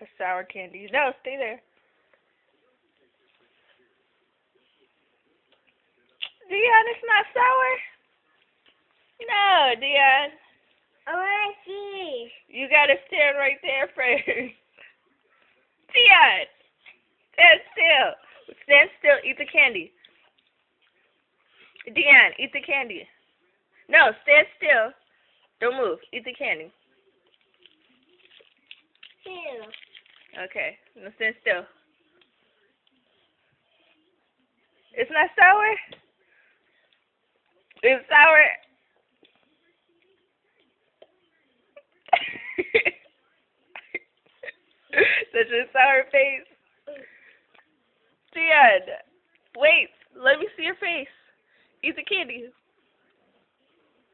for sour candy. No, stay there. Dion, it's not sour. No, Dion. I want to see. You gotta stand right there first. Dion, stand still. Stand still. Eat the candy. Dion, eat the candy. No, stand still. Don't move. Eat the candy. Two. Okay. Now stand still. It's not sour? It's sour. Such a sour face. Dion, wait. Let me see your face. Eat the candy.